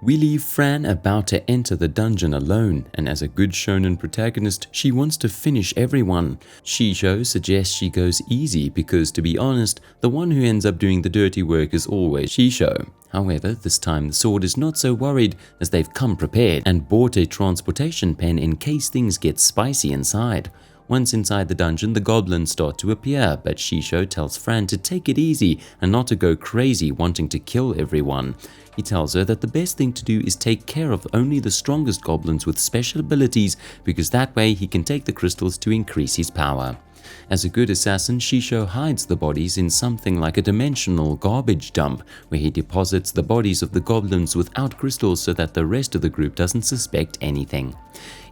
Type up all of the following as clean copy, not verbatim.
We leave Fran about to enter the dungeon alone, and as a good shonen protagonist, she wants to finish everyone. Shisho suggests she goes easy because, to be honest, the one who ends up doing the dirty work is always Shisho. However, this time the sword is not so worried as they've come prepared and bought a transportation pen in case things get spicy inside. Once inside the dungeon, the goblins start to appear, but Shisho tells Fran to take it easy and not to go crazy wanting to kill everyone. He tells her that the best thing to do is take care of only the strongest goblins with special abilities because that way he can take the crystals to increase his power. As a good assassin, Shisho hides the bodies in something like a dimensional garbage dump where he deposits the bodies of the goblins without crystals so that the rest of the group doesn't suspect anything.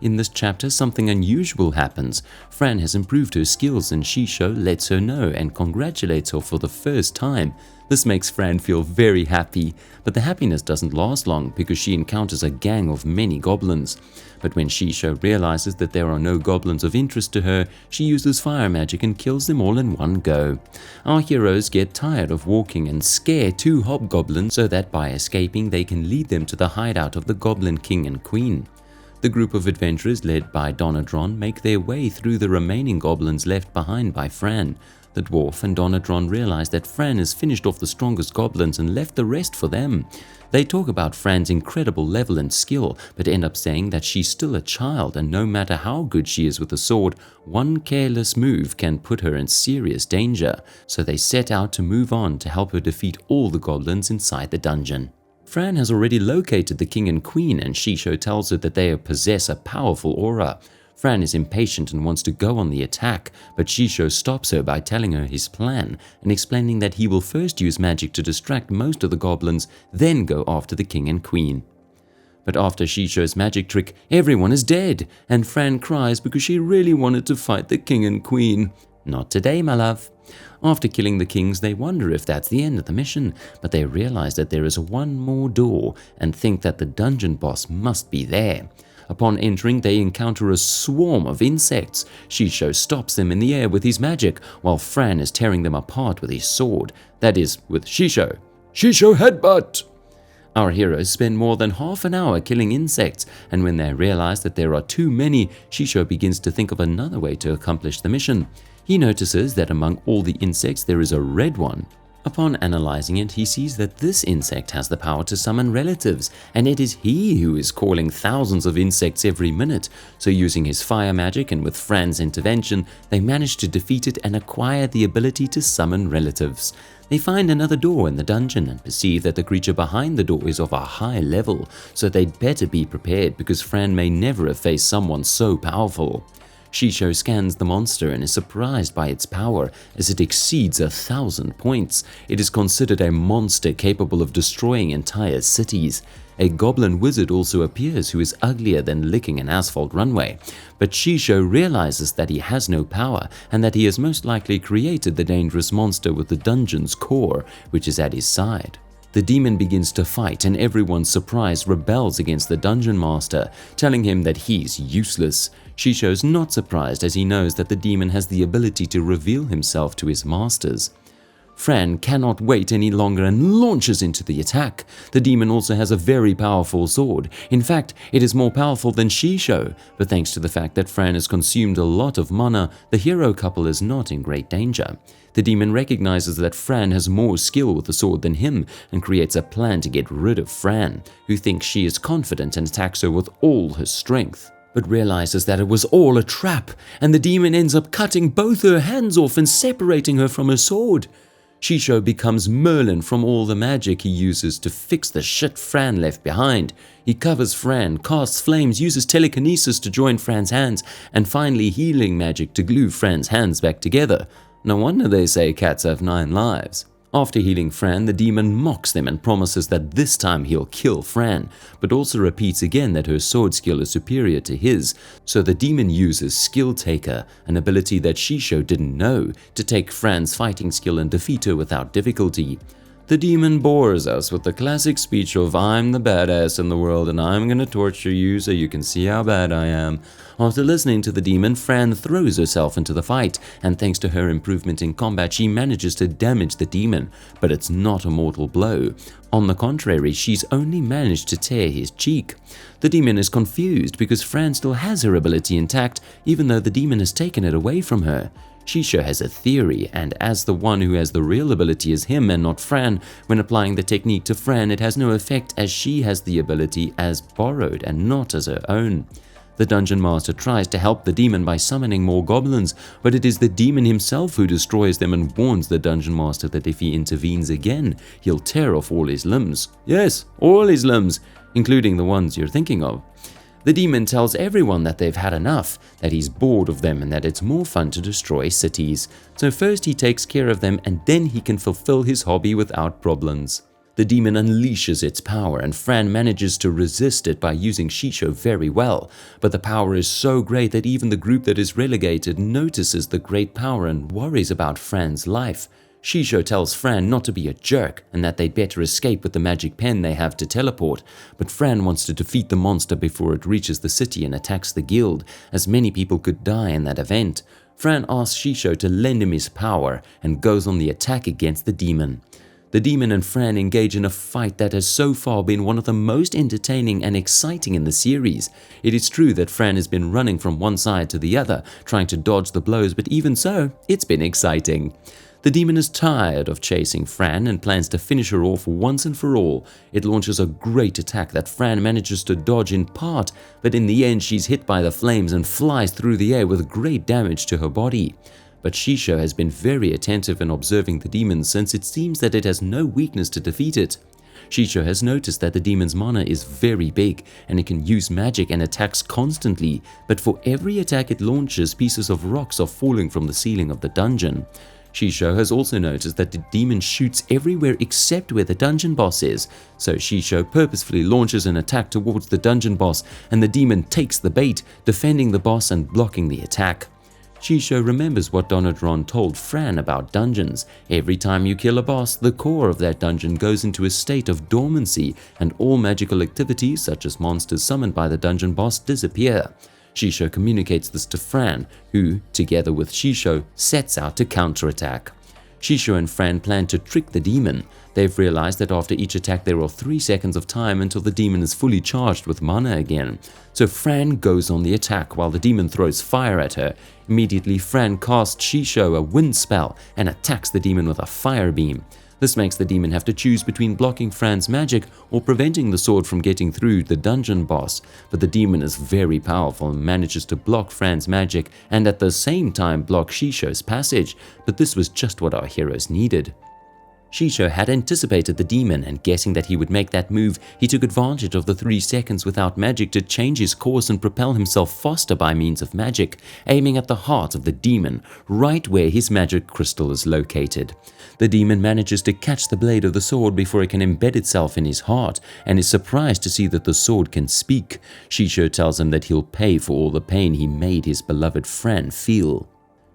In this chapter, something unusual happens. Fran has improved her skills and Shisho lets her know and congratulates her for the first time. This makes Fran feel very happy, but the happiness doesn't last long because she encounters a gang of many goblins. But when Shisho realizes that there are no goblins of interest to her, she uses fire magic and kills them all in one go. Our heroes get tired of walking and scare two hobgoblins so that by escaping they can lead them to the hideout of the Goblin King and Queen. The group of adventurers led by Donadron make their way through the remaining goblins left behind by Fran. The dwarf and Donadron realize that Fran has finished off the strongest goblins and left the rest for them. They talk about Fran's incredible level and skill, but end up saying that she's still a child and no matter how good she is with a sword, one careless move can put her in serious danger. So they set out to move on to help her defeat all the goblins inside the dungeon. Fran has already located the king and queen and Shisho tells her that they possess a powerful aura. Fran is impatient and wants to go on the attack, but Shisho stops her by telling her his plan and explaining that he will first use magic to distract most of the goblins, then go after the king and queen. But after Shisho's magic trick, everyone is dead, and Fran cries because she really wanted to fight the king and queen. Not today, my love. After killing the kings, they wonder if that's the end of the mission, but they realize that there is one more door and think that the dungeon boss must be there. Upon entering, they encounter a swarm of insects. Shisho stops them in the air with his magic, while Fran is tearing them apart with his sword. That is, with Shisho. Shisho headbutt! Our heroes spend more than half an hour killing insects, and when they realize that there are too many, Shisho begins to think of another way to accomplish the mission. He notices that among all the insects there is a red one. Upon analyzing it, he sees that this insect has the power to summon relatives, and it is he who is calling thousands of insects every minute. So using his fire magic and with Fran's intervention, they manage to defeat it and acquire the ability to summon relatives. They find another door in the dungeon and perceive that the creature behind the door is of a high level, so they'd better be prepared because Fran may never have faced someone so powerful. Shisho scans the monster and is surprised by its power as it exceeds 1,000 points. It is considered a monster capable of destroying entire cities. A goblin wizard also appears who is uglier than licking an asphalt runway. But Shisho realizes that he has no power and that he has most likely created the dangerous monster with the dungeon's core, which is at his side. The demon begins to fight and everyone surprised rebels against the dungeon master, telling him that he's useless. Shisho's not surprised as he knows that the demon has the ability to reveal himself to his masters. Fran cannot wait any longer and launches into the attack. The demon also has a very powerful sword. In fact, it is more powerful than Shisho, but thanks to the fact that Fran has consumed a lot of mana, the hero couple is not in great danger. The demon recognizes that Fran has more skill with the sword than him and creates a plan to get rid of Fran, who thinks she is confident and attacks her with all her strength, but realizes that it was all a trap, and the demon ends up cutting both her hands off and separating her from her sword. Shisho becomes Merlin from all the magic he uses to fix the shit Fran left behind. He covers Fran, casts flames, uses telekinesis to join Fran's hands, and finally healing magic to glue Fran's hands back together. No wonder they say cats have 9 lives. After healing Fran, the demon mocks them and promises that this time he'll kill Fran, but also repeats again that her sword skill is superior to his, so the demon uses Skill Taker, an ability that Shisho didn't know, to take Fran's fighting skill and defeat her without difficulty. The demon bores us with the classic speech of "I'm the badass in the world and I'm gonna torture you so you can see how bad I am." After listening to the demon, Fran throws herself into the fight, and thanks to her improvement in combat, she manages to damage the demon, but it's not a mortal blow. On the contrary, she's only managed to tear his cheek. The demon is confused because Fran still has her ability intact, even though the demon has taken it away from her. Shisho has a theory, and as the one who has the real ability is him and not Fran, when applying the technique to Fran it has no effect as she has the ability as borrowed and not as her own. The dungeon master tries to help the demon by summoning more goblins, but it is the demon himself who destroys them and warns the dungeon master that if he intervenes again, he'll tear off all his limbs. Yes, all his limbs, including the ones you're thinking of. The demon tells everyone that they've had enough, that he's bored of them and that it's more fun to destroy cities. So first he takes care of them and then he can fulfill his hobby without problems. The demon unleashes its power and Fran manages to resist it by using Shisho very well, but the power is so great that even the group that is relegated notices the great power and worries about Fran's life. Shisho tells Fran not to be a jerk and that they'd better escape with the magic pen they have to teleport, but Fran wants to defeat the monster before it reaches the city and attacks the guild, as many people could die in that event. Fran asks Shisho to lend him his power and goes on the attack against the demon. The demon and Fran engage in a fight that has so far been one of the most entertaining and exciting in the series. It is true that Fran has been running from one side to the other, trying to dodge the blows, but even so, it's been exciting. The demon is tired of chasing Fran and plans to finish her off once and for all. It launches a great attack that Fran manages to dodge in part, but in the end she's hit by the flames and flies through the air with great damage to her body. But Shisho has been very attentive in observing the demon since it seems that it has no weakness to defeat it. Shisho has noticed that the demon's mana is very big and it can use magic and attacks constantly, but for every attack it launches, pieces of rocks are falling from the ceiling of the dungeon. Shisho has also noticed that the demon shoots everywhere except where the dungeon boss is, so Shisho purposefully launches an attack towards the dungeon boss and the demon takes the bait, defending the boss and blocking the attack. Shisho remembers what Donadron told Fran about dungeons. Every time you kill a boss, the core of that dungeon goes into a state of dormancy and all magical activities such as monsters summoned by the dungeon boss disappear. Shisho communicates this to Fran, who, together with Shisho, sets out to counterattack. Shisho and Fran plan to trick the demon. They've realized that after each attack there are 3 seconds of time until the demon is fully charged with mana again. So Fran goes on the attack while the demon throws fire at her. Immediately Fran casts Shisho a wind spell and attacks the demon with a fire beam. This makes the demon have to choose between blocking Fran's magic or preventing the sword from getting through the dungeon boss, but the demon is very powerful and manages to block Fran's magic and at the same time block Shisho's passage, but this was just what our heroes needed. Shisho had anticipated the demon and guessing that he would make that move, he took advantage of the 3 seconds without magic to change his course and propel himself faster by means of magic, aiming at the heart of the demon, right where his magic crystal is located. The demon manages to catch the blade of the sword before it can embed itself in his heart and is surprised to see that the sword can speak. Shisho tells him that he'll pay for all the pain he made his beloved Fran feel.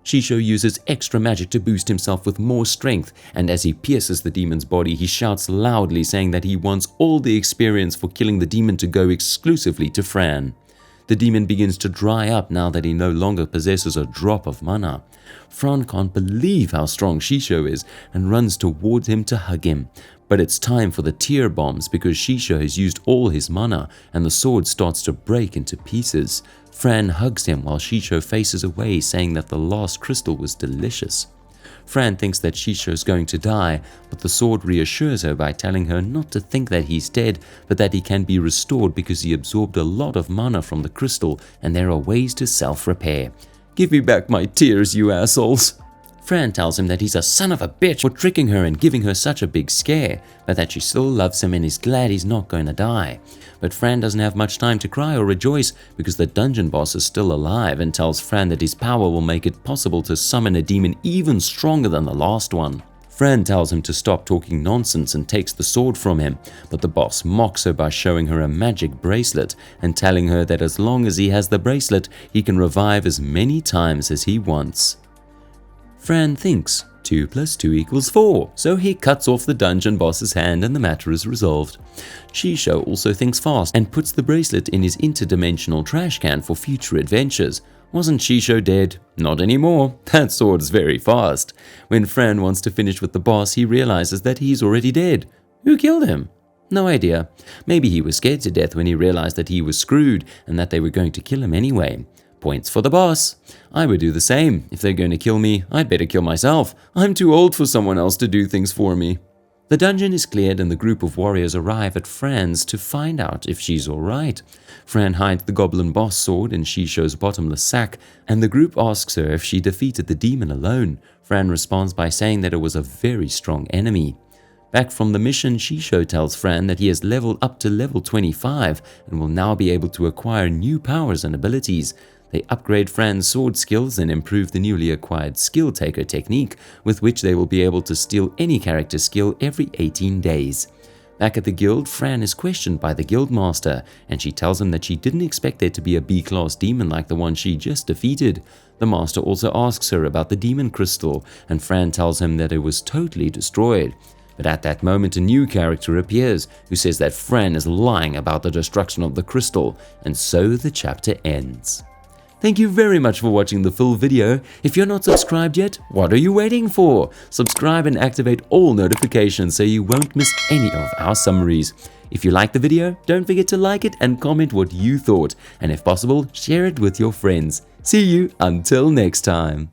Shisho uses extra magic to boost himself with more strength, and as he pierces the demon's body, he shouts loudly saying that he wants all the experience for killing the demon to go exclusively to Fran. The demon begins to dry up now that he no longer possesses a drop of mana. Fran can't believe how strong Shisho is and runs towards him to hug him. But it's time for the tear bombs because Shisho has used all his mana and the sword starts to break into pieces. Fran hugs him while Shisho faces away, saying that the last crystal was delicious. Fran thinks that Shisho is going to die, but the sword reassures her by telling her not to think that he's dead, but that he can be restored because he absorbed a lot of mana from the crystal and there are ways to self-repair. "Give me back my tears, you assholes." Fran tells him that he's a son of a bitch for tricking her and giving her such a big scare, but that she still loves him and is glad he's not going to die. But Fran doesn't have much time to cry or rejoice because the dungeon boss is still alive and tells Fran that his power will make it possible to summon a demon even stronger than the last one. Fran tells him to stop talking nonsense and takes the sword from him, but the boss mocks her by showing her a magic bracelet and telling her that as long as he has the bracelet, he can revive as many times as he wants. Fran thinks 2 + 2 = 4, so he cuts off the dungeon boss's hand and the matter is resolved. Shisho also thinks fast and puts the bracelet in his interdimensional trash can for future adventures. Wasn't Shisho dead? Not anymore. That sword's very fast. When Fran wants to finish with the boss, he realizes that he's already dead. Who killed him? No idea. Maybe he was scared to death when he realized that he was screwed and that they were going to kill him anyway. Points for the boss. I would do the same. If they're going to kill me, I'd better kill myself. I'm too old for someone else to do things for me. The dungeon is cleared and the group of warriors arrive at Fran's to find out if she's alright. Fran hides the goblin boss sword in Shisho's bottomless sack, and the group asks her if she defeated the demon alone. Fran responds by saying that it was a very strong enemy. Back from the mission, Shisho tells Fran that he has leveled up to level 25 and will now be able to acquire new powers and abilities. They upgrade Fran's sword skills and improve the newly acquired skill taker technique, with which they will be able to steal any character skill every 18 days. Back at the guild, Fran is questioned by the guildmaster, and she tells him that she didn't expect there to be a B-class demon like the one she just defeated. The master also asks her about the demon crystal, and Fran tells him that it was totally destroyed. But at that moment, a new character appears, who says that Fran is lying about the destruction of the crystal, and so the chapter ends. Thank you very much for watching the full video. If you're not subscribed yet, what are you waiting for? Subscribe and activate all notifications so you won't miss any of our summaries. If you liked the video, don't forget to like it and comment what you thought. And if possible, share it with your friends. See you until next time.